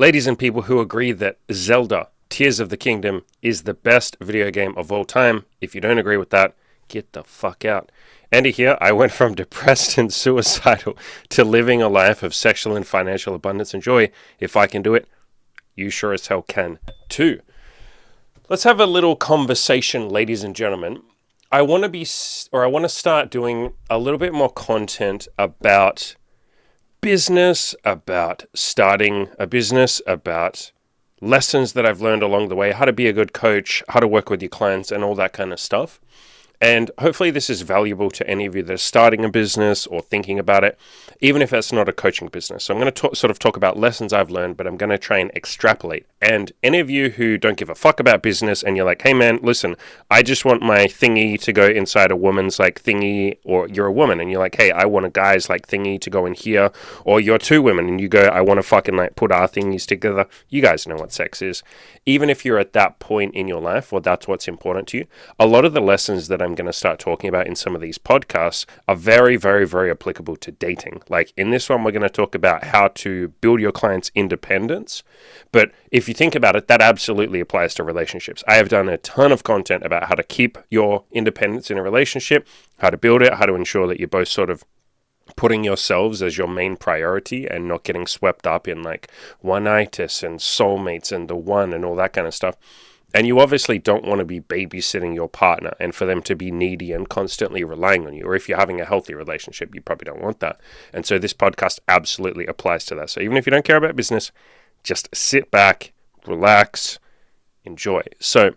ladies and people who agree that Zelda Tears of the Kingdom is the best video game of all time. If you don't agree with that, get the fuck out. Andy here. I went from depressed and suicidal to living a life of sexual and financial abundance and joy. If I can do it, you sure as hell can too. Let's have a little conversation, ladies and gentlemen. I want to start doing a little bit more content about business, about starting a business, about lessons that I've learned along the way, how to be a good coach, how to work with your clients, and all that kind of stuff. And hopefully this is valuable to any of you that are starting a business or thinking about it, even if that's not a coaching business. So I'm going to sort of talk about lessons I've learned, but I'm going to try and extrapolate. And any of you who don't give a fuck about business and you're like, hey man, listen, I just want my thingy to go inside a woman's like thingy, or you're a woman and you're like, hey, I want a guy's like thingy to go in here, or you're two women and you go, I want to fucking like put our thingies together. You guys know what sex is. Even if you're at that point in your life, or that's what's important to you, a lot of the lessons that I'm going to start talking about in some of these podcasts are very, very, very applicable to dating. Like in this one, we're going to talk about how to build your clients' independence. But if you think about it, that absolutely applies to relationships. I have done a ton of content about how to keep your independence in a relationship, how to build it, how to ensure that you're both sort of putting yourselves as your main priority and not getting swept up in like one-itis and soulmates and the one and all that kind of stuff. And you obviously don't want to be babysitting your partner and for them to be needy and constantly relying on you. Or if you're having a healthy relationship, you probably don't want that. And so this podcast absolutely applies to that. So even if you don't care about business, just sit back, relax, enjoy. So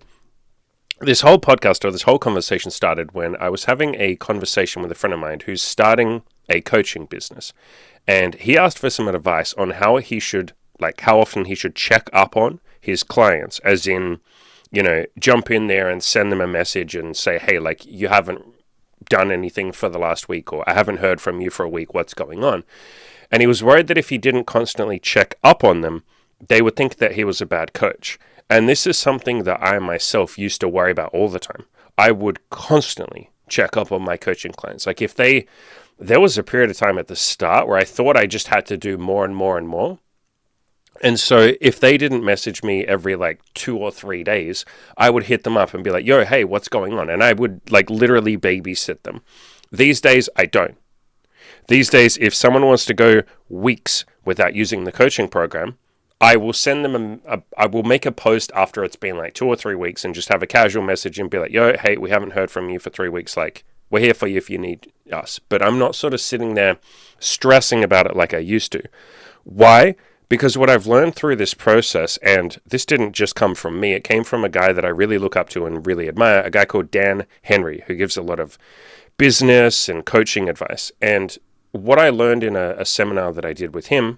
this whole podcast or this whole conversation started when I was having a conversation with a friend of mine who's starting a coaching business. And he asked for some advice on how often he should check up on his clients, as in, jump in there and send them a message and say, hey, like you haven't done anything for the last week, or I haven't heard from you for a week, what's going on? And he was worried that if he didn't constantly check up on them, they would think that he was a bad coach. And this is something that I myself used to worry about all the time. I would constantly check up on my coaching clients. Like there was a period of time at the start where I thought I just had to do more and more and more. And so if they didn't message me every like 2 or 3 days, I would hit them up and be like, yo, hey, what's going on? And I would like literally babysit them. These days, I don't. These days, if someone wants to go weeks without using the coaching program, I will send them I will make a post after it's been like 2 or 3 weeks and just have a casual message and be like, yo, hey, we haven't heard from you for 3 weeks. Like, we're here for you if you need us. But I'm not sort of sitting there stressing about it like I used to. Why? Because what I've learned through this process, and this didn't just come from me, it came from a guy that I really look up to and really admire, a guy called Dan Henry, who gives a lot of business and coaching advice. And what I learned in a seminar that I did with him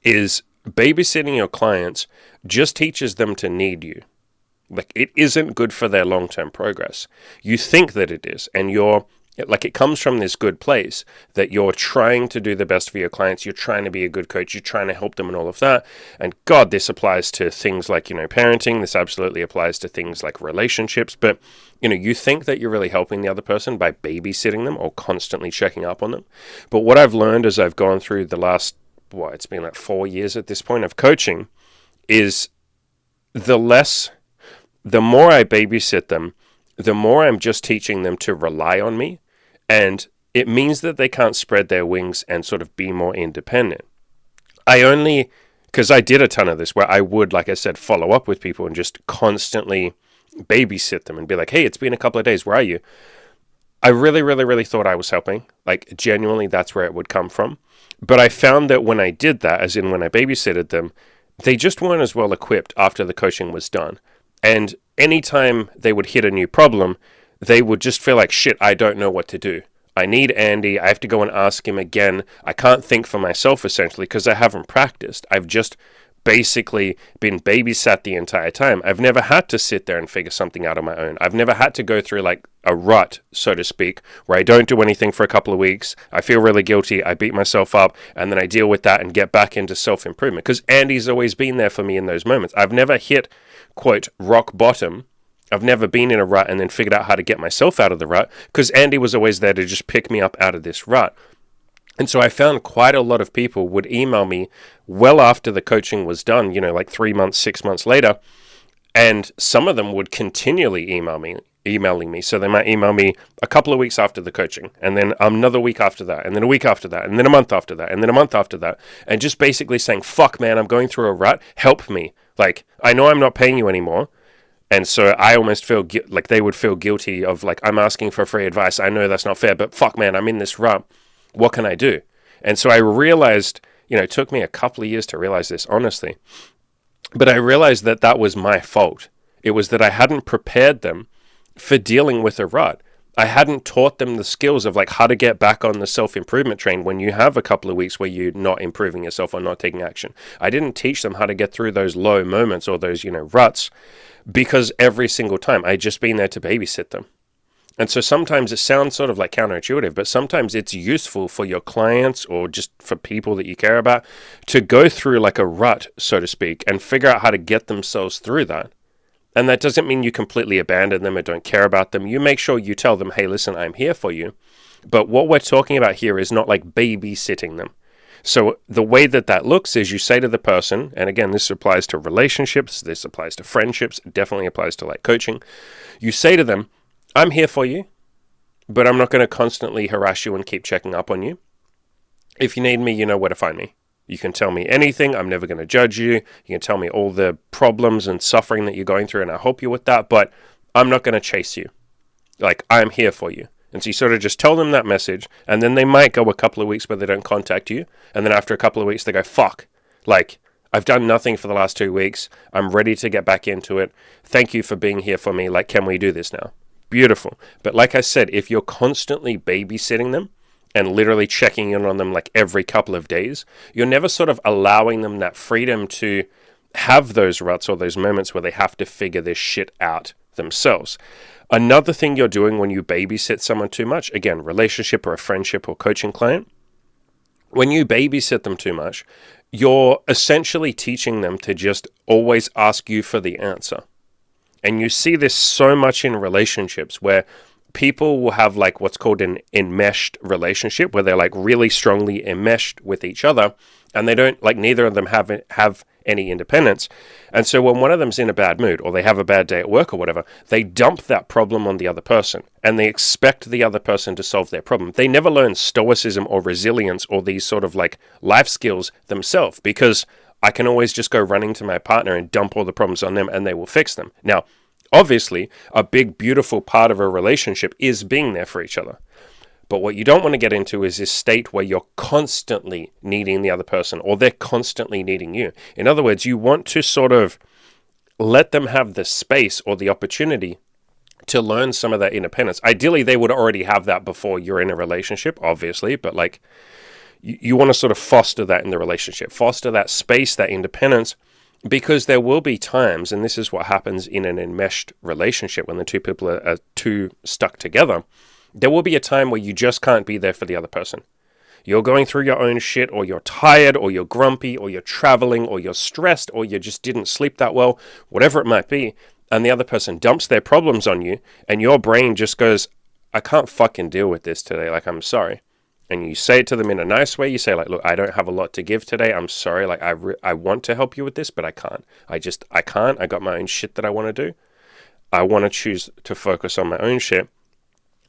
is babysitting your clients just teaches them to need you. Like, it isn't good for their long-term progress. You think that it is, and it comes from this good place that you're trying to do the best for your clients. You're trying to be a good coach. You're trying to help them and all of that. And God, this applies to things like, parenting. This absolutely applies to things like relationships. But, you think that you're really helping the other person by babysitting them or constantly checking up on them. But what I've learned as I've gone through the last, it's been like 4 years at this point of coaching, is the more I babysit them, the more I'm just teaching them to rely on me. And it means that they can't spread their wings and sort of be more independent. Because I did a ton of this where I would, like I said, follow up with people and just constantly babysit them and be like, hey, it's been a couple of days, where are you? I really, really, really thought I was helping. Like, genuinely, that's where it would come from. But I found that when I did that, as in when I babysitted them, they just weren't as well equipped after the coaching was done. And anytime they would hit a new problem, they would just feel like, shit, I don't know what to do. I need Andy. I have to go and ask him again. I can't think for myself, essentially, because I haven't practiced. I've just basically been babysat the entire time. I've never had to sit there and figure something out on my own. I've never had to go through like a rut, so to speak, where I don't do anything for a couple of weeks. I feel really guilty. I beat myself up, and then I deal with that and get back into self-improvement, because Andy's always been there for me in those moments. I've never hit, quote, rock bottom. I've never been in a rut and then figured out how to get myself out of the rut, because Andy was always there to just pick me up out of this rut. And so I found quite a lot of people would email me well after the coaching was done, like 3 months, 6 months later. And some of them would continually emailing me. So they might email me a couple of weeks after the coaching, and then another week after that, and then a week after that, and then a month after that, and then a month after that. And just basically saying, fuck, man, I'm going through a rut. Help me. Like, I know I'm not paying you anymore. And so I almost feel like they would feel guilty of like, I'm asking for free advice. I know that's not fair, but fuck, man, I'm in this rut. What can I do? And so I realized, it took me a couple of years to realize this, honestly. But I realized that that was my fault. It was that I hadn't prepared them for dealing with a rut. I hadn't taught them the skills of like how to get back on the self-improvement train when you have a couple of weeks where you're not improving yourself or not taking action. I didn't teach them how to get through those low moments or those, ruts, because every single time I'd just been there to babysit them. And so sometimes it sounds sort of like counterintuitive, but sometimes it's useful for your clients or just for people that you care about to go through like a rut, so to speak, and figure out how to get themselves through that. And that doesn't mean you completely abandon them or don't care about them. You make sure you tell them, hey, listen, I'm here for you. But what we're talking about here is not like babysitting them. So the way that looks is you say to the person, and again, this applies to relationships, this applies to friendships, it definitely applies to like coaching. You say to them, I'm here for you, but I'm not going to constantly harass you and keep checking up on you. If you need me, you know where to find me. You can tell me anything. I'm never going to judge you. You can tell me all the problems and suffering that you're going through, and I'll help you with that, but I'm not going to chase you. Like, I'm here for you. And so you sort of just tell them that message, and then they might go a couple of weeks where they don't contact you, and then after a couple of weeks, they go, fuck, like, I've done nothing for the last 2 weeks. I'm ready to get back into it. Thank you for being here for me. Like, can we do this now? Beautiful. But like I said, if you're constantly babysitting them and literally checking in on them like every couple of days, you're never sort of allowing them that freedom to have those ruts or those moments where they have to figure this shit out themselves. Another thing you're doing when you babysit someone too much, again, relationship or a friendship or coaching client, when you babysit them too much, you're essentially teaching them to just always ask you for the answer. And you see this so much in relationships where people will have like what's called an enmeshed relationship, where they're like really strongly enmeshed with each other, and they don't, like, neither of them have any independence. And so when one of them's in a bad mood or they have a bad day at work or whatever, they dump that problem on the other person and they expect the other person to solve their problem. They never learn stoicism or resilience or these sort of like life skills themselves, because I can always just go running to my partner and dump all the problems on them and they will fix them. Now, obviously, a big, beautiful part of a relationship is being there for each other. But what you don't want to get into is this state where you're constantly needing the other person or they're constantly needing you. In other words, you want to sort of let them have the space or the opportunity to learn some of that independence. Ideally, they would already have that before you're in a relationship, obviously, but like you want to sort of foster that in the relationship, foster that space, that independence, because there will be times, and this is what happens in an enmeshed relationship when the two people are too stuck together, there will be a time where you just can't be there for the other person. You're going through your own shit, or you're tired, or you're grumpy, or you're traveling, or you're stressed, or you just didn't sleep that well, whatever it might be, and the other person dumps their problems on you, and your brain just goes, I can't fucking deal with this today, like, I'm sorry. And you say it to them in a nice way. You say, like, look, I don't have a lot to give today. I'm sorry. Like, I want to help you with this, but I can't. I can't. I got my own shit that I want to do. I want to choose to focus on my own shit.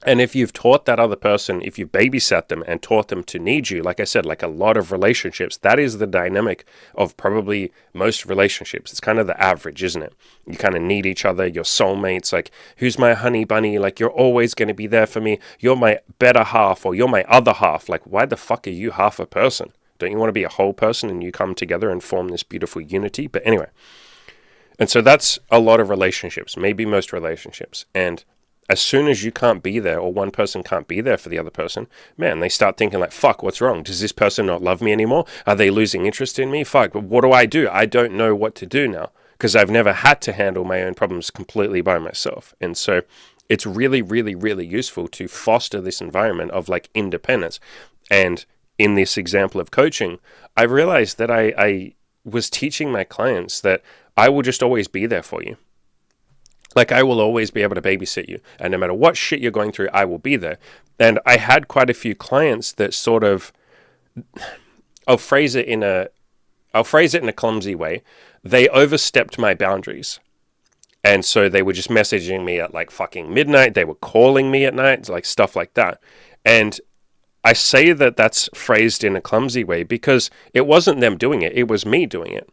And if you've taught that other person, if you babysat them and taught them to need you, like I said, like a lot of relationships, that is the dynamic of probably most relationships. It's kind of the average, isn't it? You kind of need each other, your soulmates, like, who's my honey bunny? Like, you're always going to be there for me. You're my better half, or you're my other half. Like, why the fuck are you half a person? Don't you want to be a whole person and you come together and form this beautiful unity? But anyway, and so that's a lot of relationships, maybe most relationships. And as soon as you can't be there, or one person can't be there for the other person, man, they start thinking like, fuck, what's wrong? Does this person not love me anymore? Are they losing interest in me? Fuck, what do I do? I don't know what to do now, because I've never had to handle my own problems completely by myself. And so it's really, really, really useful to foster this environment of like independence. And in this example of coaching, I realized that I was teaching my clients that I will just always be there for you. Like, I will always be able to babysit you. And no matter what shit you're going through, I will be there. And I had quite a few clients that sort of I'll phrase it in a clumsy way. They overstepped my boundaries. And so they were just messaging me at like fucking midnight. They were calling me at night, like stuff like that. And I say that that's phrased in a clumsy way because it wasn't them doing it. It was me doing it.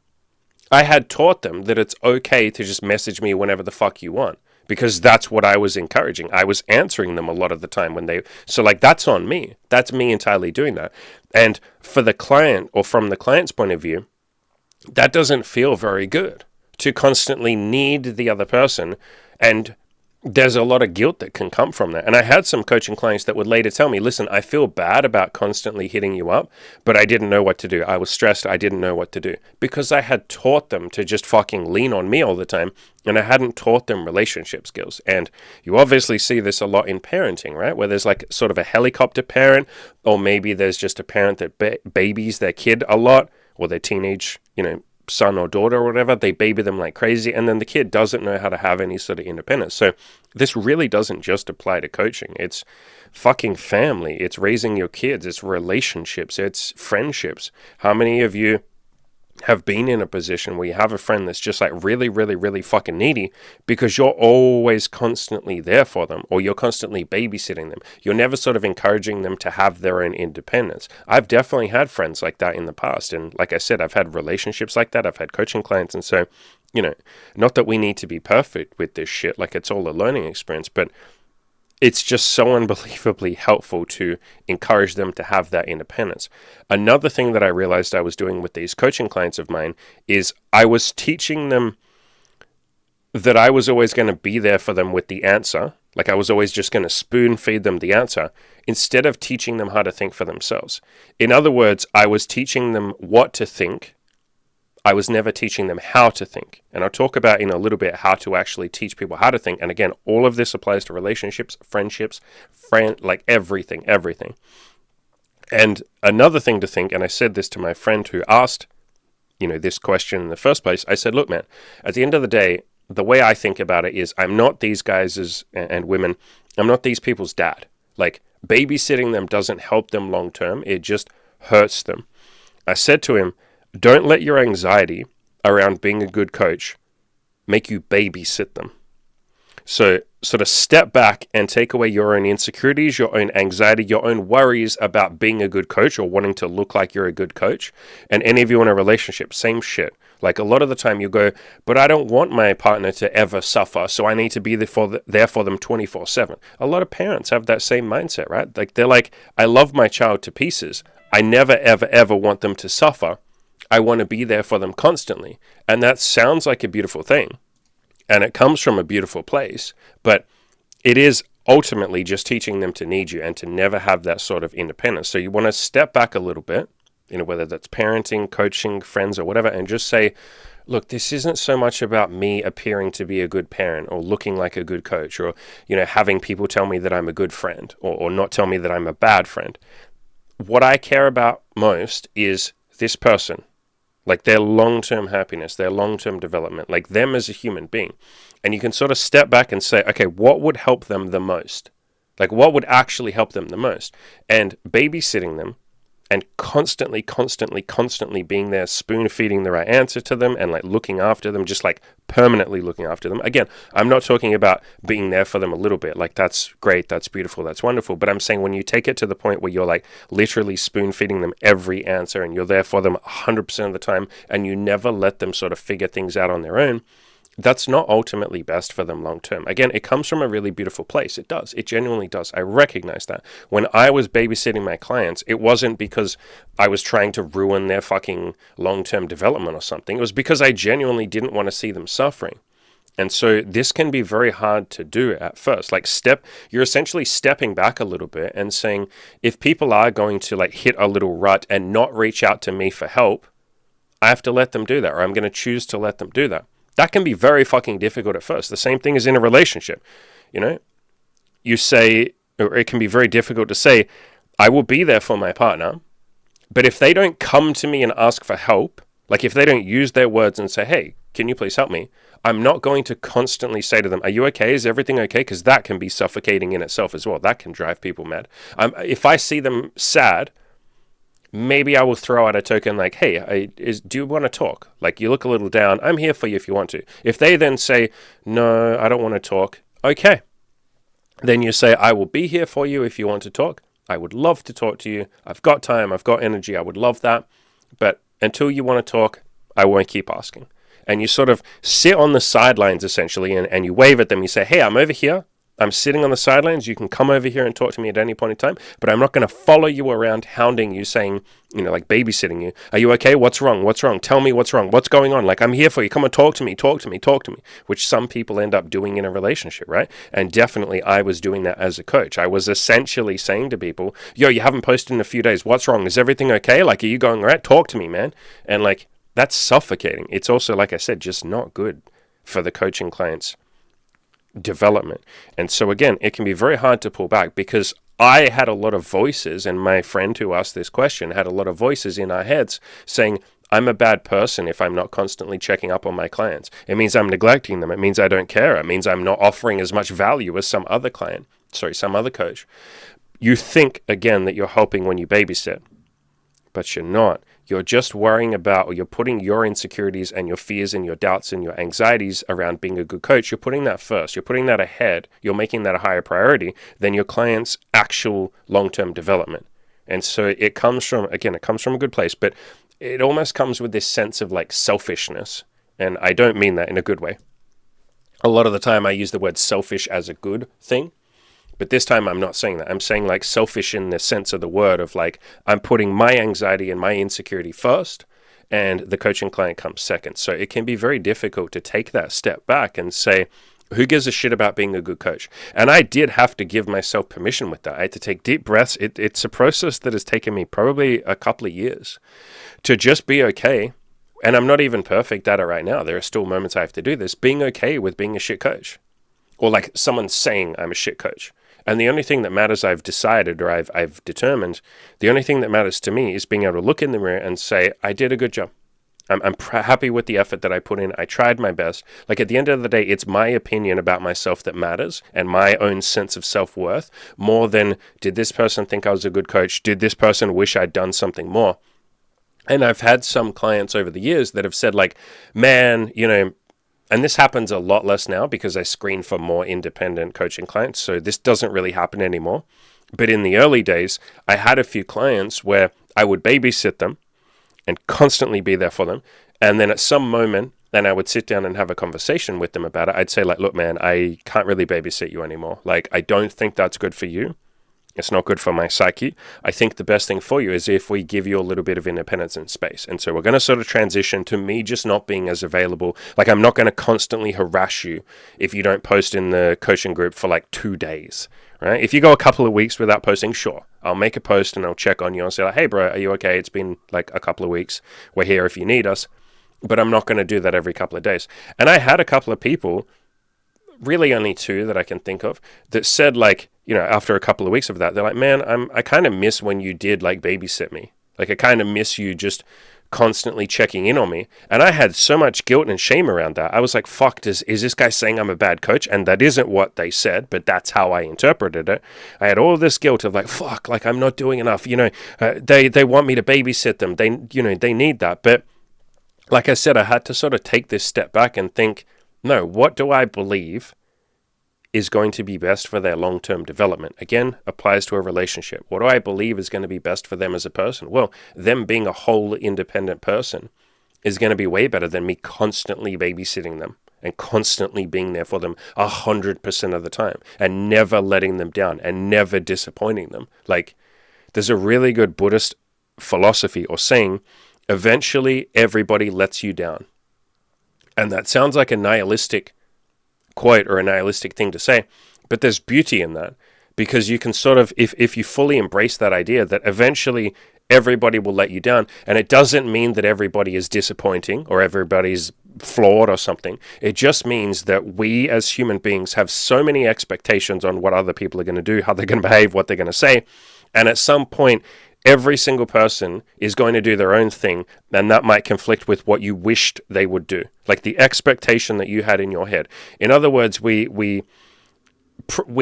I had taught them that it's okay to just message me whenever the fuck you want because that's what I was encouraging. I was answering them a lot of the time when they... So like that's on me. That's me entirely doing that. And for the client or from the client's point of view, that doesn't feel very good to constantly need the other person, and there's a lot of guilt that can come from that. And I had some coaching clients that would later tell me, listen, I feel bad about constantly hitting you up, but I didn't know what to do. I was stressed. I didn't know what to do because I had taught them to just fucking lean on me all the time, and I hadn't taught them relationship skills. And you obviously see this a lot in parenting, right? Where there's like sort of a helicopter parent, or maybe there's just a parent that babies their kid a lot, or their teenage, son or daughter or whatever. They baby them like crazy, and then the kid doesn't know how to have any sort of independence. So this really doesn't just apply to coaching. It's fucking family. It's raising your kids. It's relationships. It's friendships. How many of you have been in a position where you have a friend that's just like really, really, really fucking needy because you're always constantly there for them, or you're constantly babysitting them. You're never sort of encouraging them to have their own independence. I've definitely had friends like that in the past. And like I said, I've had relationships like that. I've had coaching clients. And so, not that we need to be perfect with this shit, like it's all a learning experience, but it's just so unbelievably helpful to encourage them to have that independence. Another thing that I realized I was doing with these coaching clients of mine is I was teaching them that I was always going to be there for them with the answer. Like I was always just going to spoon feed them the answer instead of teaching them how to think for themselves. In other words, I was teaching them what to think. I was never teaching them how to think. And I'll talk about in a little bit how to actually teach people how to think. And again, all of this applies to relationships, friendships, like everything. And another thing to think, and I said this to my friend who asked, this question in the first place, I said, look, man, at the end of the day, the way I think about it is I'm not these guys and women, I'm not these people's dad. Like babysitting them doesn't help them long term. It just hurts them. I said to him, don't let your anxiety around being a good coach make you babysit them. So sort of step back and take away your own insecurities, your own anxiety, your own worries about being a good coach or wanting to look like you're a good coach. And any of you in a relationship, same shit. Like a lot of the time you go, but I don't want my partner to ever suffer, so I need to be there for them 24/7. A lot of parents have that same mindset, right? Like they're like, I love my child to pieces. I never, ever, ever want them to suffer. I want to be there for them constantly. And that sounds like a beautiful thing. And it comes from a beautiful place. But it is ultimately just teaching them to need you and to never have that sort of independence. So you want to step back a little bit, whether that's parenting, coaching, friends, or whatever, and just say, look, this isn't so much about me appearing to be a good parent or looking like a good coach or, having people tell me that I'm a good friend or not tell me that I'm a bad friend. What I care about most is this person. Like their long-term happiness, their long-term development, like them as a human being. And you can sort of step back and say, okay, what would help them the most? Like what would actually help them the most? And babysitting them and constantly being there, spoon feeding the right answer to them and like looking after them, just like permanently looking after them. Again, I'm not talking about being there for them a little bit. Like that's great, that's beautiful, that's wonderful. But I'm saying when you take it to the point where you're like literally spoon feeding them every answer and you're there for them 100% of the time and you never let them sort of figure things out on their own, that's not ultimately best for them long term. Again, it comes from a really beautiful place. It does. It genuinely does. I recognize that. When I was babysitting my clients, it wasn't because I was trying to ruin their fucking long-term development or something. It was because I genuinely didn't want to see them suffering. And so this can be very hard to do at first. Like you're essentially stepping back a little bit and saying, if people are going to like hit a little rut and not reach out to me for help, I have to let them do that, or I'm going to choose to let them do that. That can be very fucking difficult at first. The same thing is in a relationship. You say, or it can be very difficult to say, I will be there for my partner, but if they don't come to me and ask for help, like if they don't use their words and say, hey, can you please help me? I'm not going to constantly say to them, are you okay? Is everything okay? Because that can be suffocating in itself as well. That can drive people mad. If I see them sad, maybe I will throw out a token like, hey, do you want to talk? Like, you look a little down. I'm here for you if you want to. If they then say, no, I don't want to talk. Okay. Then you say, I will be here for you if you want to talk. I would love to talk to you. I've got time. I've got energy. I would love that. But until you want to talk, I won't keep asking. And you sort of sit on the sidelines, essentially, and you wave at them. You say, hey, I'm over here. I'm sitting on the sidelines. You can come over here and talk to me at any point in time, but I'm not going to follow you around hounding you, saying, like babysitting you. Are you okay? What's wrong? What's wrong? Tell me what's wrong. What's going on? Like, I'm here for you. Come on, talk to me, which some people end up doing in a relationship, right? And definitely I was doing that as a coach. I was essentially saying to people, yo, you haven't posted in a few days. What's wrong? Is everything okay? Like, are you going all right? Talk to me, man. And like, that's suffocating. It's also, like I said, just not good for the coaching clients' development. And so again, it can be very hard to pull back, because I had a lot of voices, and my friend who asked this question had a lot of voices in our heads saying, I'm a bad person if I'm not constantly checking up on my clients. It means I'm neglecting them. It means I don't care. It means I'm not offering as much value as some other coach. You think, again, that you're helping when you babysit, but you're not. You're just worrying about, or you're putting your insecurities and your fears and your doubts and your anxieties around being a good coach. You're putting that first. You're putting that ahead. You're making that a higher priority than your client's actual long-term development. And so it comes from a good place, but it almost comes with this sense of like selfishness. And I don't mean that in a good way. A lot of the time I use the word selfish as a good thing. But this time I'm not saying that. I'm saying like selfish in the sense of the word of like, I'm putting my anxiety and my insecurity first, and the coaching client comes second. So it can be very difficult to take that step back and say, who gives a shit about being a good coach? And I did have to give myself permission with that. I had to take deep breaths. It's a process that has taken me probably a couple of years to just be okay. And I'm not even perfect at it right now. There are still moments I have to do this, being okay with being a shit coach, or like someone saying I'm a shit coach. And the only thing that matters, I've decided, or I've determined, the only thing that matters to me is being able to look in the mirror and say, I did a good job. I'm happy with the effort that I put in. I tried my best. Like, at the end of the day, it's my opinion about myself that matters, and my own sense of self-worth, more than, did this person think I was a good coach? Did this person wish I'd done something more? And I've had some clients over the years that have said like, man, and this happens a lot less now because I screen for more independent coaching clients. So this doesn't really happen anymore. But in the early days, I had a few clients where I would babysit them and constantly be there for them. And then at some moment, then I would sit down and have a conversation with them about it. I'd say like, look, man, I can't really babysit you anymore. Like, I don't think that's good for you. It's not good for my psyche. I think the best thing for you is if we give you a little bit of independence and space. And so we're going to sort of transition to me just not being as available. Like, I'm not going to constantly harass you if you don't post in the coaching group for like 2 days, right? If you go a couple of weeks without posting, sure, I'll make a post and I'll check on you and say like, hey bro, are you okay? It's been like a couple of weeks. We're here if you need us. But I'm not going to do that every couple of days. And I had a couple of people, really only 2 that I can think of, that said like, after a couple of weeks of that, they're like, man, I kind of miss when you did like babysit me. Like, I kind of miss you just constantly checking in on me. And I had so much guilt and shame around that. I was like, fuck, is this guy saying I'm a bad coach? And that isn't what they said, but that's how I interpreted it. I had all this guilt of like, fuck, like I'm not doing enough. They want me to babysit them. They need that. But like I said, I had to sort of take this step back and think, no, what do I believe is going to be best for their long-term development? Again, applies to a relationship. What do I believe is going to be best for them as a person? Well, them being a whole independent person is going to be way better than me constantly babysitting them and constantly being there for them 100% of the time and never letting them down and never disappointing them. Like, there's a really good Buddhist philosophy or saying, eventually everybody lets you down. And that sounds like a nihilistic quote or a nihilistic thing to say, but there's beauty in that, because you can sort of, if you fully embrace that idea that eventually everybody will let you down, and it doesn't mean that everybody is disappointing or everybody's flawed or something. It just means that we as human beings have so many expectations on what other people are going to do, how they're going to behave, what they're going to say, and at some point every single person is going to do their own thing, and that might conflict with what you wished they would do, like the expectation that you had in your head. In other words, we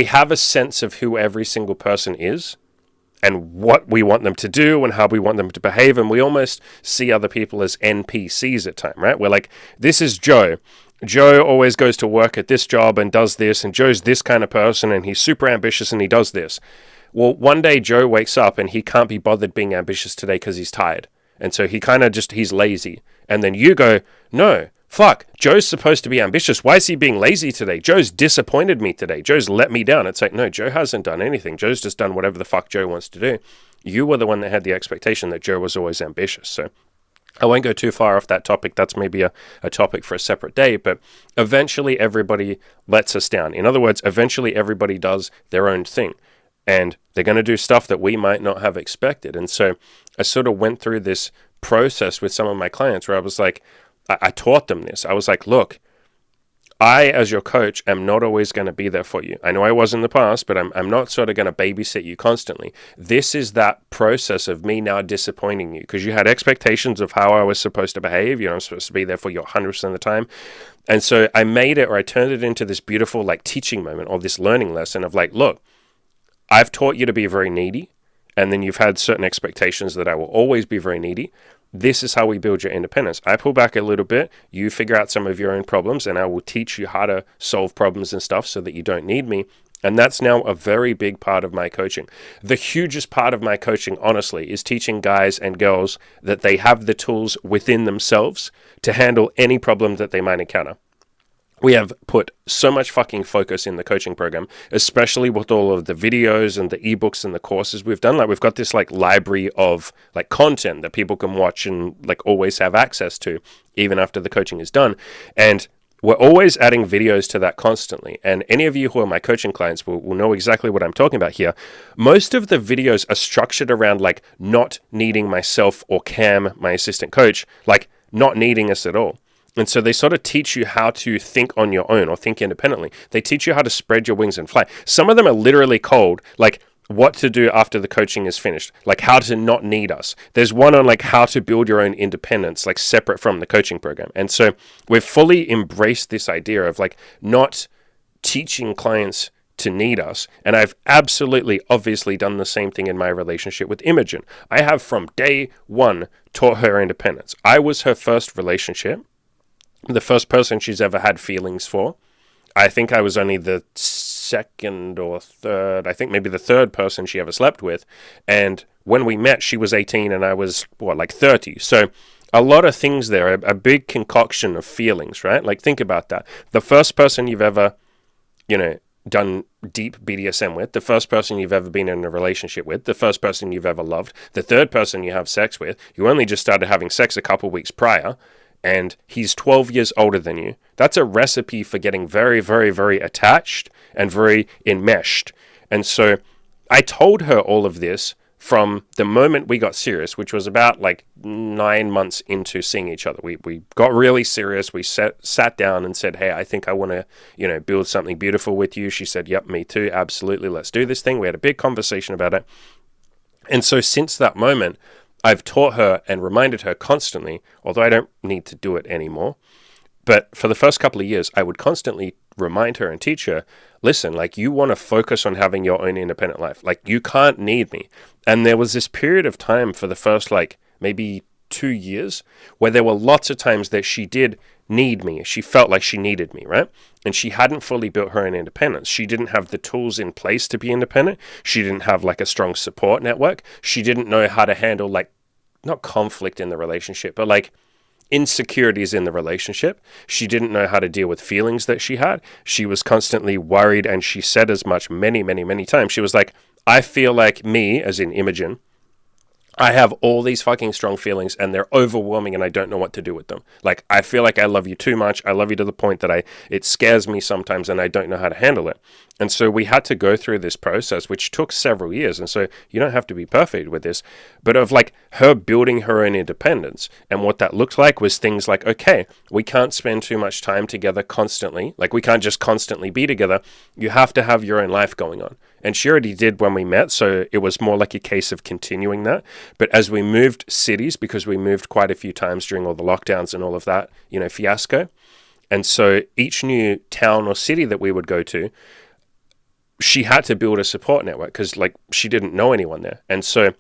have a sense of who every single person is, and what we want them to do and how we want them to behave. And we almost see other people as NPCs at time, right? We're like, this is Joe. Joe always goes to work at this job and does this, and Joe's this kind of person, and he's super ambitious and he does this. Well, one day Joe wakes up and he can't be bothered being ambitious today because he's tired. And so he kind of he's lazy. And then you go, no, fuck, Joe's supposed to be ambitious. Why is he being lazy today? Joe's disappointed me today. Joe's let me down. It's like, no, Joe hasn't done anything. Joe's just done whatever the fuck Joe wants to do. You were the one that had the expectation that Joe was always ambitious. So I won't go too far off that topic. That's maybe a topic for a separate day. But eventually everybody lets us down. In other words, eventually everybody does their own thing. And they're going to do stuff that we might not have expected. And so I sort of went through this process with some of my clients where I was like, I taught them this. I was like, look, I, as your coach, am not always going to be there for you. I know I was in the past, but I'm not sort of going to babysit you constantly. This is that process of me now disappointing you because you had expectations of how I was supposed to behave. You know, I'm supposed to be there for you 100% of the time. And so I made it, or I turned it into this beautiful like teaching moment or this learning lesson of like, look, I've taught you to be very needy. And then you've had certain expectations that I will always be very needy. This is how we build your independence. I pull back a little bit, you figure out some of your own problems, and I will teach you how to solve problems and stuff so that you don't need me. And that's now a very big part of my coaching. The hugest part of my coaching, honestly, is teaching guys and girls that they have the tools within themselves to handle any problem that they might encounter. We have put so much fucking focus in the coaching program, especially with all of the videos and the ebooks and the courses we've done. Like we've got this like library of like content that people can watch and like always have access to, even after the coaching is done. And we're always adding videos to that constantly. And any of you who are my coaching clients will know exactly what I'm talking about here. Most of the videos are structured around like not needing myself or Cam, my assistant coach, like not needing us at all. And so they sort of teach you how to think on your own or think independently. They teach you how to spread your wings and fly. Some of them are literally cold, like what to do after the coaching is finished, like how to not need us. There's one on like how to build your own independence, like separate from the coaching program. And so we've fully embraced this idea of like not teaching clients to need us. And I've absolutely, obviously done the same thing in my relationship with Imogen. I have from day one taught her independence. I was her first relationship. The first person she's ever had feelings for. I think I was only the second or third, I think maybe the third person she ever slept with. And when we met, she was 18 and I was, like 30. So a lot of things there, a big concoction of feelings, right? Like think about that. The first person you've ever, done deep BDSM with, the first person you've ever been in a relationship with, the first person you've ever loved, the third person you have sex with, you only just started having sex a couple weeks prior, and he's 12 years older than you. That's a recipe for getting very, very, very attached and very enmeshed. And so I told her all of this from the moment we got serious, which was about like 9 months into seeing each other. We got really serious. We sat down and said, hey, I think I want to, build something beautiful with you. She said, yep, me too. Absolutely. Let's do this thing. We had a big conversation about it. And so since that moment, I've taught her and reminded her constantly, although I don't need to do it anymore, but for the first couple of years, I would constantly remind her and teach her, listen, like you want to focus on having your own independent life. Like you can't need me. And there was this period of time for the first like maybe 2 years where there were lots of times that she did need me. She felt like she needed me, right? And she hadn't fully built her own independence. She didn't have the tools in place to be independent. She didn't have like a strong support network. She didn't know how to handle like, not conflict in the relationship, but like insecurities in the relationship. She didn't know how to deal with feelings that she had. She was constantly worried, and she said as much many, many, many times. She was like, I feel like me, as in Imogen, I have all these fucking strong feelings and they're overwhelming and I don't know what to do with them. Like, I feel like I love you too much. I love you to the point that it scares me sometimes and I don't know how to handle it. And so we had to go through this process, which took several years. And so you don't have to be perfect with this, but of like her building her own independence. And what that looked like was things like, okay, we can't spend too much time together constantly. Like we can't just constantly be together. You have to have your own life going on. And she already did when we met, so it was more like a case of continuing that. But as we moved cities, because we moved quite a few times during all the lockdowns and all of that, fiasco. And so each new town or city that we would go to, she had to build a support network because like she didn't know anyone there. And so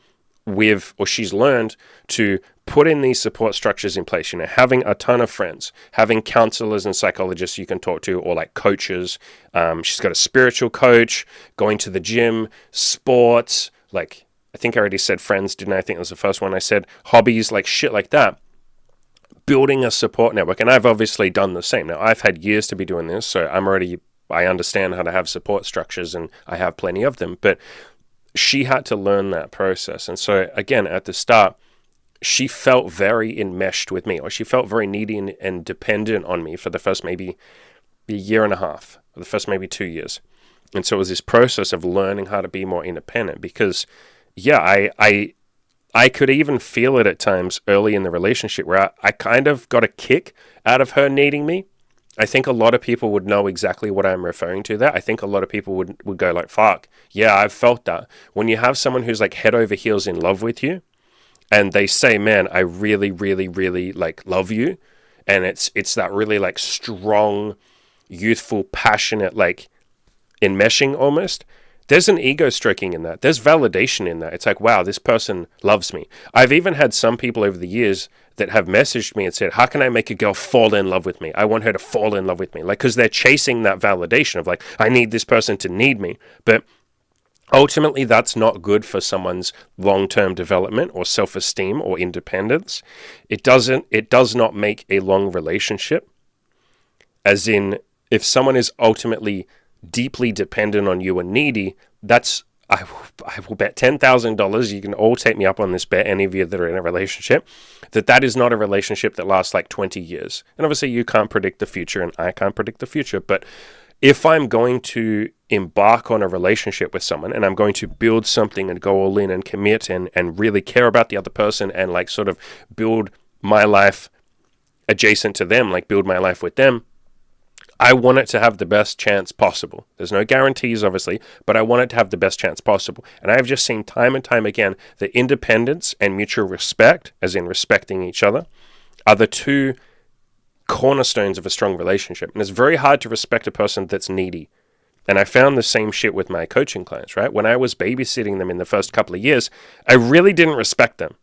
she's learned to put in these support structures in place, having a ton of friends, having counselors and psychologists you can talk to, or like coaches. She's got a spiritual coach, going to the gym, sports, like I think I already said friends, didn't I? I think that was the first one I said. Hobbies, like shit like that. Building a support network. And I've obviously done the same. Now, I've had years to be doing this, so I understand how to have support structures, and I have plenty of them. But she had to learn that process. And so, again, at the start, she felt very enmeshed with me, or she felt very needy and dependent on me for the first maybe a year and a half, or the first maybe 2 years. And so it was this process of learning how to be more independent because, yeah, I could even feel it at times early in the relationship where I kind of got a kick out of her needing me. I think a lot of people would know exactly what I'm referring to there. I think a lot of people would go like, fuck, yeah, I've felt that. When you have someone who's like head over heels in love with you and they say, man, I really, really, really like love you. And it's that really like strong, youthful, passionate, like enmeshing almost. There's an ego stroking in that. There's validation in that. It's like, wow, this person loves me. I've even had some people over the years that have messaged me and said, how can I make a girl fall in love with me? I want her to fall in love with me. Like, because they're chasing that validation of like, I need this person to need me. But ultimately, that's not good for someone's long-term development or self-esteem or independence. It does not make a long relationship. As in, if someone is ultimately deeply dependent on you and needy, I will bet $10,000, you can all take me up on this bet, any of you that are in a relationship, that is not a relationship that lasts like 20 years. And obviously you can't predict the future and I can't predict the future, but if I'm going to embark on a relationship with someone and I'm going to build something and go all in and commit and really care about the other person and like sort of build my life adjacent to them, like build my life with them, I want it to have the best chance possible. There's no guarantees, obviously, but I want it to have the best chance possible. And I've just seen time and time again that independence and mutual respect, as in respecting each other, are the two cornerstones of a strong relationship. And it's very hard to respect a person that's needy. And I found the same shit with my coaching clients, right? When I was babysitting them in the first couple of years, I really didn't respect them.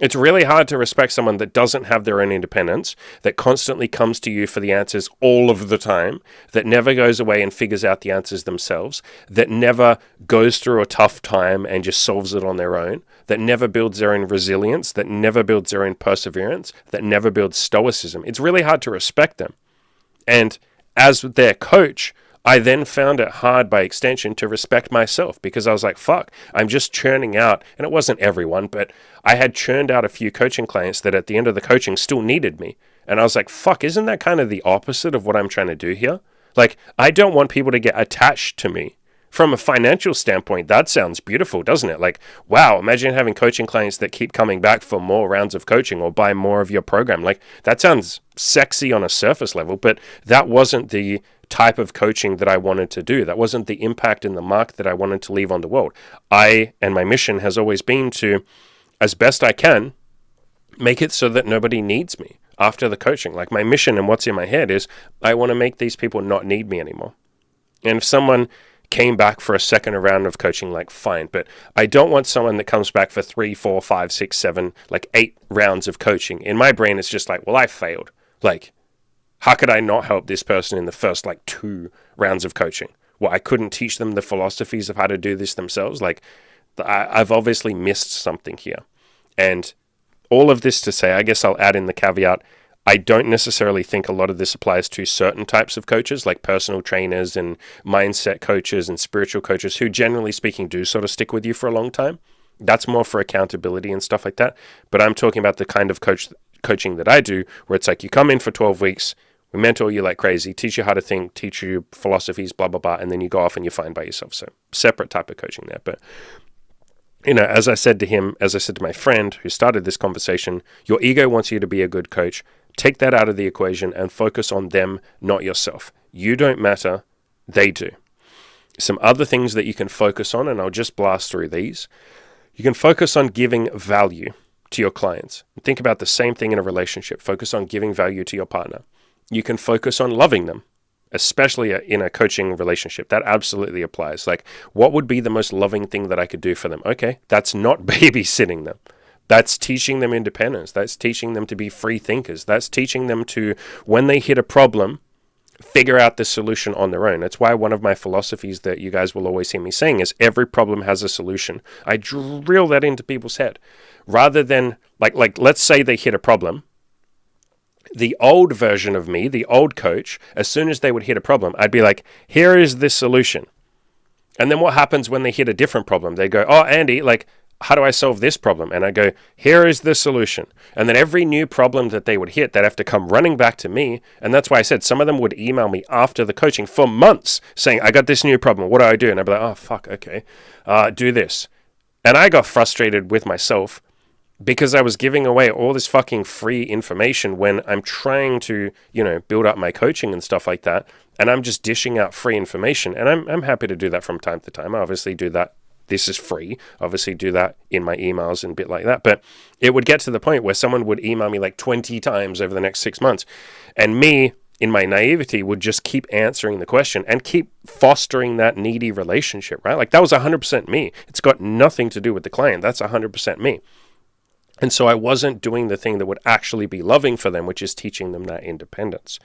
It's really hard to respect someone that doesn't have their own independence, that constantly comes to you for the answers all of the time, that never goes away and figures out the answers themselves, that never goes through a tough time and just solves it on their own, that never builds their own resilience, that never builds their own perseverance, that never builds stoicism. It's really hard to respect them. And as their coach, I then found it hard by extension to respect myself because I was like, fuck, I'm just churning out. And it wasn't everyone, but I had churned out a few coaching clients that at the end of the coaching still needed me. And I was like, fuck, isn't that kind of the opposite of what I'm trying to do here? Like, I don't want people to get attached to me. From a financial standpoint, that sounds beautiful, doesn't it? Like, wow, imagine having coaching clients that keep coming back for more rounds of coaching or buy more of your program. Like, that sounds sexy on a surface level, but that wasn't the type of coaching that I wanted to do. That wasn't the impact and the mark that I wanted to leave on the world. And my mission has always been to, as best I can, make it so that nobody needs me after the coaching. Like, my mission and what's in my head is I want to make these people not need me anymore. And if someone came back for a second round of coaching, like, fine, but I don't want someone that comes back for 3, 4, 5, 6, 7, like 8 rounds of coaching. In my brain, it's just like, well, I failed. Like, how could I not help this person in the first like 2 rounds of coaching? Well, I couldn't teach them the philosophies of how to do this themselves. Like, I've obviously missed something here. And all of this to say, I guess I'll add in the caveat, I don't necessarily think a lot of this applies to certain types of coaches, like personal trainers and mindset coaches and spiritual coaches, who generally speaking do sort of stick with you for a long time. That's more for accountability and stuff like that. But I'm talking about the kind of coaching that I do, where it's like you come in for 12 weeks, we mentor you like crazy, teach you how to think, teach you philosophies, blah, blah, blah, and then you go off and you're fine by yourself. So separate type of coaching there. But, as I said to him, as I said to my friend who started this conversation, your ego wants you to be a good coach. Take that out of the equation and focus on them, not yourself. You don't matter, they do. Some other things that you can focus on, and I'll just blast through these. You can focus on giving value to your clients. Think about the same thing in a relationship. Focus on giving value to your partner. You can focus on loving them. especially in a coaching relationship. That absolutely applies. Like, what would be the most loving thing that I could do for them? Okay, that's not babysitting them. That's teaching them independence. That's teaching them to be free thinkers. That's teaching them to, when they hit a problem, figure out the solution on their own. That's why one of my philosophies that you guys will always hear me saying is every problem has a solution. I drill that into people's head. Rather than, like let's say they hit a problem. The old version of me, the old coach, as soon as they would hit a problem, I'd be like, here is the solution. And then what happens when they hit a different problem? They go, oh, Andy, like, how do I solve this problem? And I go, here is the solution. And then every new problem that they would hit, they'd have to come running back to me. And that's why I said some of them would email me after the coaching for months saying, I got this new problem. What do I do? And I'd be like, oh, fuck, okay. Do this. And I got frustrated with myself because I was giving away all this fucking free information when I'm trying to, build up my coaching and stuff like that. And I'm just dishing out free information. And I'm happy to do that from time to time. I obviously do that. This is free. Obviously do that in my emails and bit like that. But it would get to the point where someone would email me like 20 times over the next 6 months. And me, in my naivety, would just keep answering the question and keep fostering that needy relationship, right? Like that was 100% me. It's got nothing to do with the client. That's 100% me. And so I wasn't doing the thing that would actually be loving for them, which is teaching them that independence.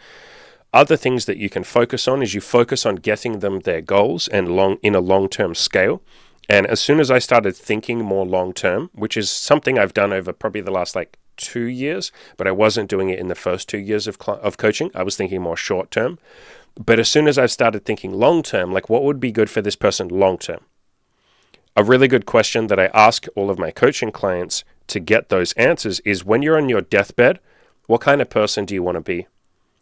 Other things that you can focus on is you focus on getting them their goals and in a long-term scale. And as soon as I started thinking more long-term, which is something I've done over probably the last 2 years, but I wasn't doing it in the first 2 years of coaching. I was thinking more short-term. But as soon as I started thinking long-term, like what would be good for this person long-term? A really good question that I ask all of my coaching clients to get those answers is when you're on your deathbed, what kind of person do you want to be?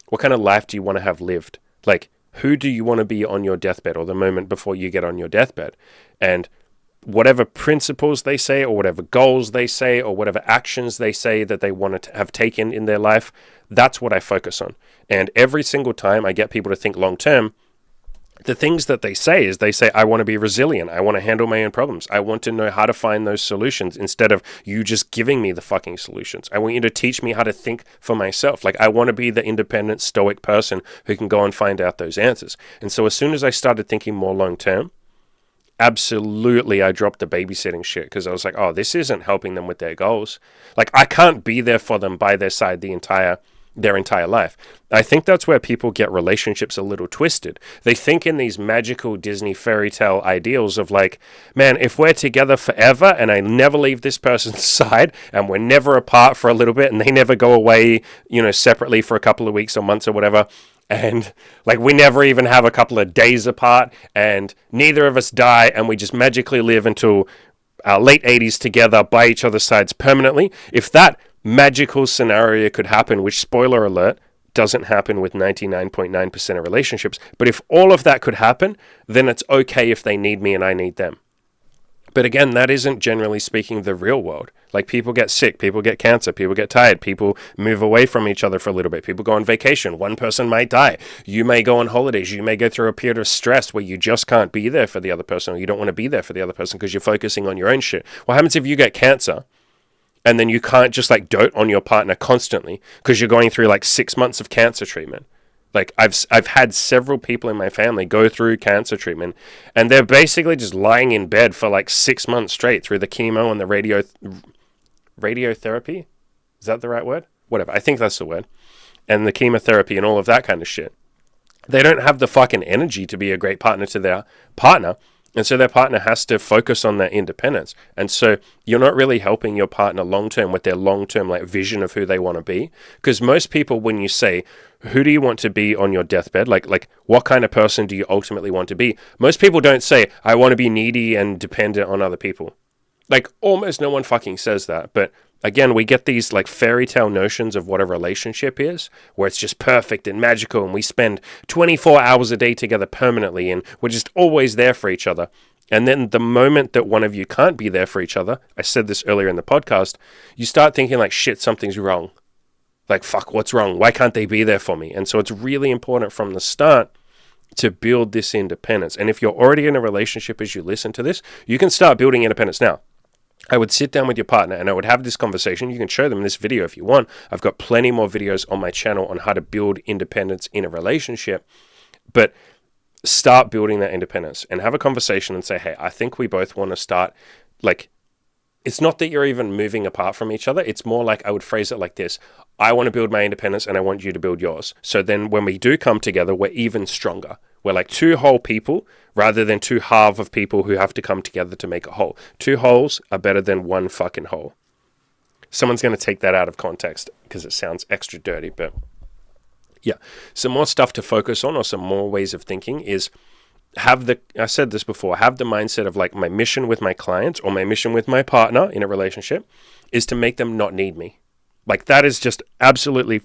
What kind of life do you want to have lived? Like, who do you want to be on your deathbed or the moment before you get on your deathbed? And whatever principles they say or whatever goals they say or whatever actions they say that they want to have taken in their life, that's what I focus on. And every single time I get people to think long term, the things that they say is I want to be resilient. I want to handle my own problems. I want to know how to find those solutions instead of you just giving me the fucking solutions. I want you to teach me how to think for myself. Like I want to be the independent, stoic person who can go and find out those answers. And so as soon as I started thinking more long term, absolutely I dropped the babysitting shit because I was like, oh, this isn't helping them with their goals. Like I can't be there for them by their side their entire life. I think that's where people get relationships a little twisted. They think in these magical Disney fairy tale ideals of like, man, if we're together forever and I never leave this person's side and we're never apart for a little bit and they never go away, separately for a couple of weeks or months or whatever, and like we never even have a couple of days apart and neither of us die and we just magically live until our late 80s together by each other's sides permanently. If that magical scenario could happen, which, spoiler alert, doesn't happen with 99.9% of relationships, but if all of that could happen, then it's okay if they need me and I need them. But again, that isn't generally speaking the real world. Like people get sick, people get cancer, people get tired, people move away from each other for a little bit, people go on vacation, one person might die, you may go on holidays, you may go through a period of stress where you just can't be there for the other person or you don't want to be there for the other person because you're focusing on your own shit. What happens if you get cancer and then you can't just dote on your partner constantly because you're going through 6 months of cancer treatment? Like I've had several people in my family go through cancer treatment and they're basically just lying in bed for 6 months straight through the chemo and the radiotherapy. Is that the right word? Whatever. I think that's the word. And the chemotherapy and all of that kind of shit. They don't have the fucking energy to be a great partner to their partner. And so their partner has to focus on their independence. And so you're not really helping your partner long-term with their long-term vision of who they want to be. Because most people, when you say, who do you want to be on your deathbed? Like what kind of person do you ultimately want to be? Most people don't say, I want to be needy and dependent on other people. Almost no one fucking says that. But again, we get these fairy tale notions of what a relationship is, where it's just perfect and magical and we spend 24 hours a day together permanently and we're just always there for each other. And then the moment that one of you can't be there for each other, I said this earlier in the podcast, you start thinking shit, something's wrong. Fuck, what's wrong? Why can't they be there for me? And so it's really important from the start to build this independence. And if you're already in a relationship as you listen to this, you can start building independence now. I would sit down with your partner and I would have this conversation. You can show them this video if you want. I've got plenty more videos on my channel on how to build independence in a relationship. But start building that independence and have a conversation and say, hey, I think we both want to start, like, it's not that you're even moving apart from each other. It's more like, I would phrase it like this. I want to build my independence and I want you to build yours. So then when we do come together, we're even stronger. We're like two whole people rather than two half of people who have to come together to make a whole. Two wholes are better than one fucking whole. Someone's going to take that out of context because it sounds extra dirty, but yeah. Some more stuff to focus on, or some more ways of thinking, is I said this before, have the mindset of like, my mission with my clients or my mission with my partner in a relationship is to make them not need me. Like, that is just absolutely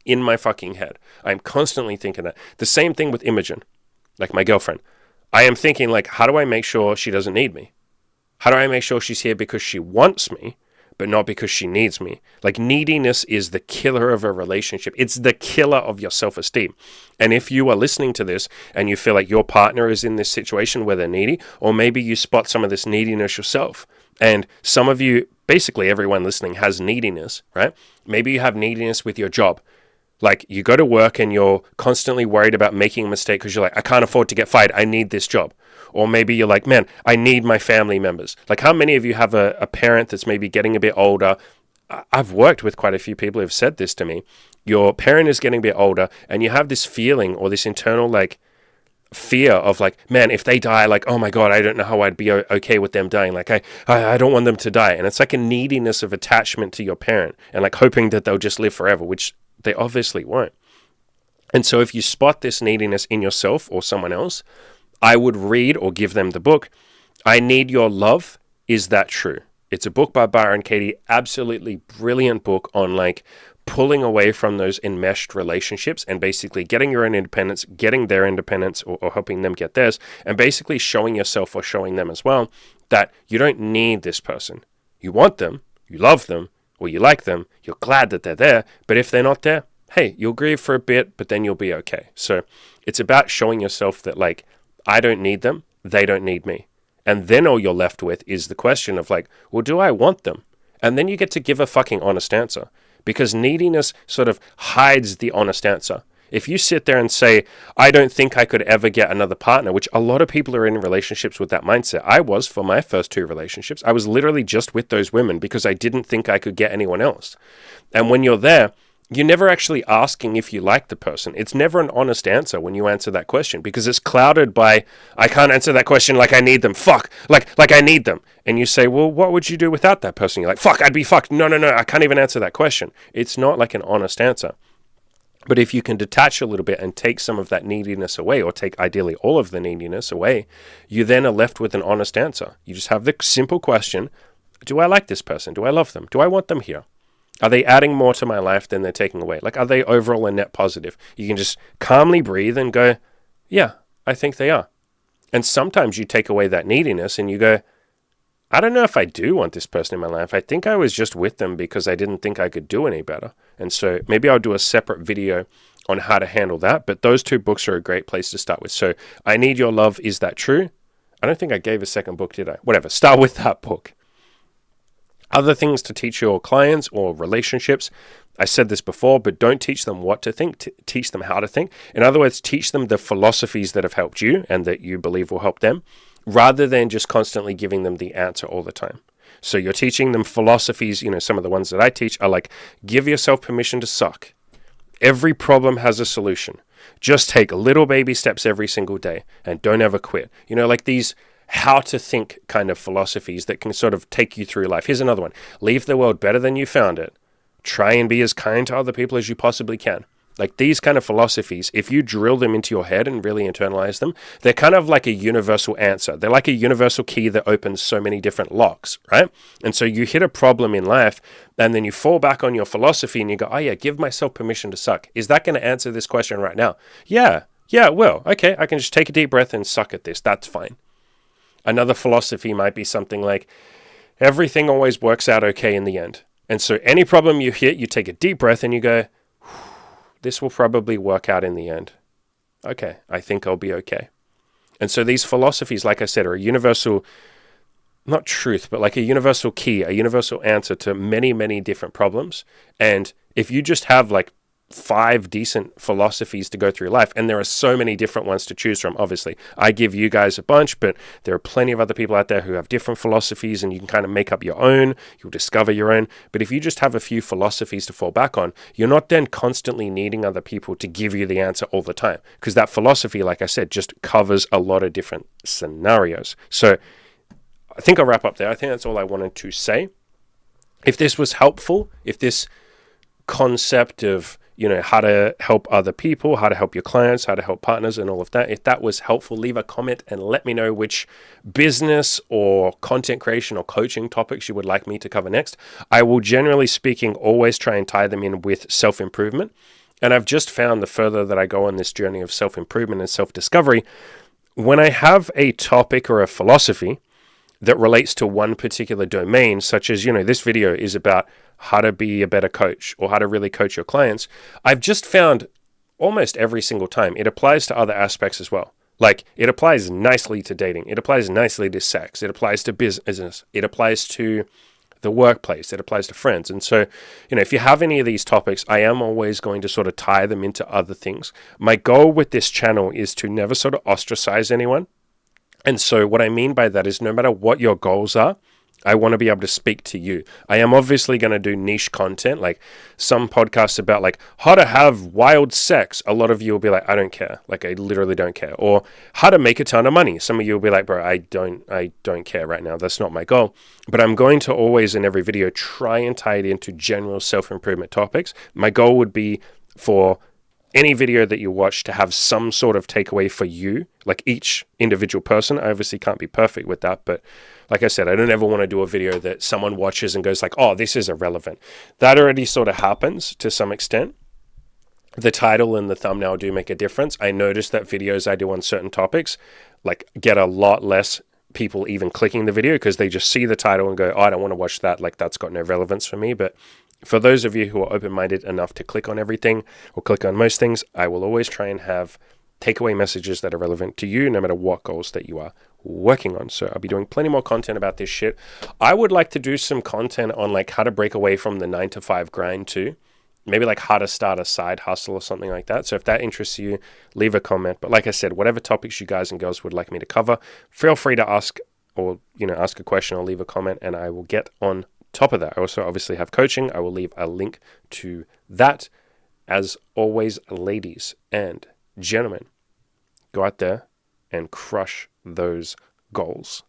in my fucking head. I'm constantly thinking that. The same thing with Imogen, like my girlfriend. I am thinking like, how do I make sure she doesn't need me? How do I make sure she's here because she wants me, but not because she needs me? Like, neediness is the killer of a relationship. It's the killer of your self-esteem. And if you are listening to this and you feel like your partner is in this situation where they're needy, or maybe you spot some of this neediness yourself, and some of you, basically everyone listening, has neediness, right? Maybe you have neediness with your job. Like, you go to work and you're constantly worried about making a mistake because you're like, I can't afford to get fired. I need this job. Or maybe you're like, man, I need my family members. Like, how many of you have a parent that's maybe getting a bit older? I've worked with quite a few people who have said this to me. Your parent is getting a bit older and you have this feeling or this internal like fear of like, man, if they die, like, oh my God, I don't know how I'd be okay with them dying. Like, I don't want them to die. And it's like a neediness of attachment to your parent and like hoping that they'll just live forever, which they obviously won't. And so if you spot this neediness in yourself or someone else, I would read or give them the book, I Need Your Love, Is That True? It's a book by Byron Katie, absolutely brilliant book on like pulling away from those enmeshed relationships and basically getting your own independence, getting their independence or helping them get theirs, and basically showing yourself or showing them as well that you don't need this person. You want them, you love them, or you like them, you're glad that they're there, but if they're not there, hey, you'll grieve for a bit, but then you'll be okay. So it's about showing yourself that like, I don't need them, they don't need me. And then all you're left with is the question of like, well, do I want them? And then you get to give a fucking honest answer, because neediness sort of hides the honest answer. If you sit there and say, I don't think I could ever get another partner, which a lot of people are in relationships with that mindset. I was for my first 2 relationships. I was literally just with those women because I didn't think I could get anyone else. And when you're there, you're never actually asking if you like the person. It's never an honest answer when you answer that question, because it's clouded by, I can't answer that question like I need them. Fuck. Like I need them. And you say, well, what would you do without that person? You're like, fuck, I'd be fucked. No, I can't even answer that question. It's not like an honest answer. But if you can detach a little bit and take some of that neediness away, or take ideally all of the neediness away, you then are left with an honest answer. You just have the simple question, do I like this person? Do I love them? Do I want them here? Are they adding more to my life than they're taking away? Like, are they overall a net positive? You can just calmly breathe and go, yeah, I think they are. And sometimes you take away that neediness and you go, I don't know if I do want this person in my life. I think I was just with them because I didn't think I could do any better. And so maybe I'll do a separate video on how to handle that. But those 2 books are a great place to start with. So I Need Your Love, Is That True? I don't think I gave a second book, did I? Whatever, start with that book. Other things to teach your clients or relationships, I said this before, but don't teach them what to think, teach them how to think. In other words, teach them the philosophies that have helped you and that you believe will help them, rather than just constantly giving them the answer all the time. So you're teaching them philosophies, some of the ones that I teach are like, give yourself permission to suck. Every problem has a solution. Just take little baby steps every single day and don't ever quit. Like these how to think kind of philosophies that can sort of take you through life. Here's another one. Leave the world better than you found it. Try and be as kind to other people as you possibly can. Like these kind of philosophies, if you drill them into your head and really internalize them, they're kind of like a universal answer. They're like a universal key that opens so many different locks, right? And so you hit a problem in life and then you fall back on your philosophy and you go, oh yeah, give myself permission to suck. Is that going to answer this question right now? Yeah, it will. Okay, I can just take a deep breath and suck at this. That's fine. Another philosophy might be something like, everything always works out okay in the end. And so any problem you hit, you take a deep breath and you go, this will probably work out in the end. Okay, I think I'll be okay. And so these philosophies, like I said, are a universal, not truth, but like a universal key, a universal answer to many, many different problems. And if you just have like 5 decent philosophies to go through life, and there are so many different ones to choose from. Obviously, I give you guys a bunch, but there are plenty of other people out there who have different philosophies, and you can kind of make up your own. You'll discover your own. But if you just have a few philosophies to fall back on, you're not then constantly needing other people to give you the answer all the time, because that philosophy, like I said, just covers a lot of different scenarios. So I think I'll wrap up there. I think that's all I wanted to say. If this was helpful, if this concept of how to help other people, how to help your clients, how to help partners and all of that, if that was helpful, leave a comment and let me know which business or content creation or coaching topics you would like me to cover next. I will, generally speaking, always try and tie them in with self-improvement. And I've just found the further that I go on this journey of self-improvement and self-discovery, when I have a topic or a philosophy that relates to one particular domain, such as, this video is about how to be a better coach or how to really coach your clients, I've just found almost every single time it applies to other aspects as well. Like, it applies nicely to dating. It applies nicely to sex. It applies to business. It applies to the workplace. It applies to friends. And so, if you have any of these topics, I am always going to sort of tie them into other things. My goal with this channel is to never sort of ostracize anyone. And so what I mean by that is, no matter what your goals are, I want to be able to speak to you. I am obviously going to do niche content, like some podcasts about like how to have wild sex. A lot of you will be like, I don't care. Like, I literally don't care. Or how to make a ton of money. Some of you will be like, bro, I don't care right now. That's not my goal. But I'm going to always in every video try and tie it into general self-improvement topics. My goal would be for any video that you watch to have some sort of takeaway for you, like each individual person. I obviously can't be perfect with that, but like I said, I don't ever want to do a video that someone watches and goes like, oh, this is irrelevant. That already sort of happens to some extent. The title and the thumbnail do make a difference. I notice that videos I do on certain topics like get a lot less people even clicking the video because they just see the title and go, oh, I don't want to watch that. Like, that's got no relevance for me. But for those of you who are open-minded enough to click on everything or click on most things, I will always try and have takeaway messages that are relevant to you, no matter what goals that you are working on. So I'll be doing plenty more content about this shit. I would like to do some content on like how to break away from the 9-to-5 grind too. Maybe like how to start a side hustle or something like that. So if that interests you, leave a comment. But like I said, whatever topics you guys and girls would like me to cover, feel free to ask or, ask a question or leave a comment and I will get on top of that. I also obviously have coaching. I will leave a link to that. As always, ladies and gentlemen, go out there and crush those goals.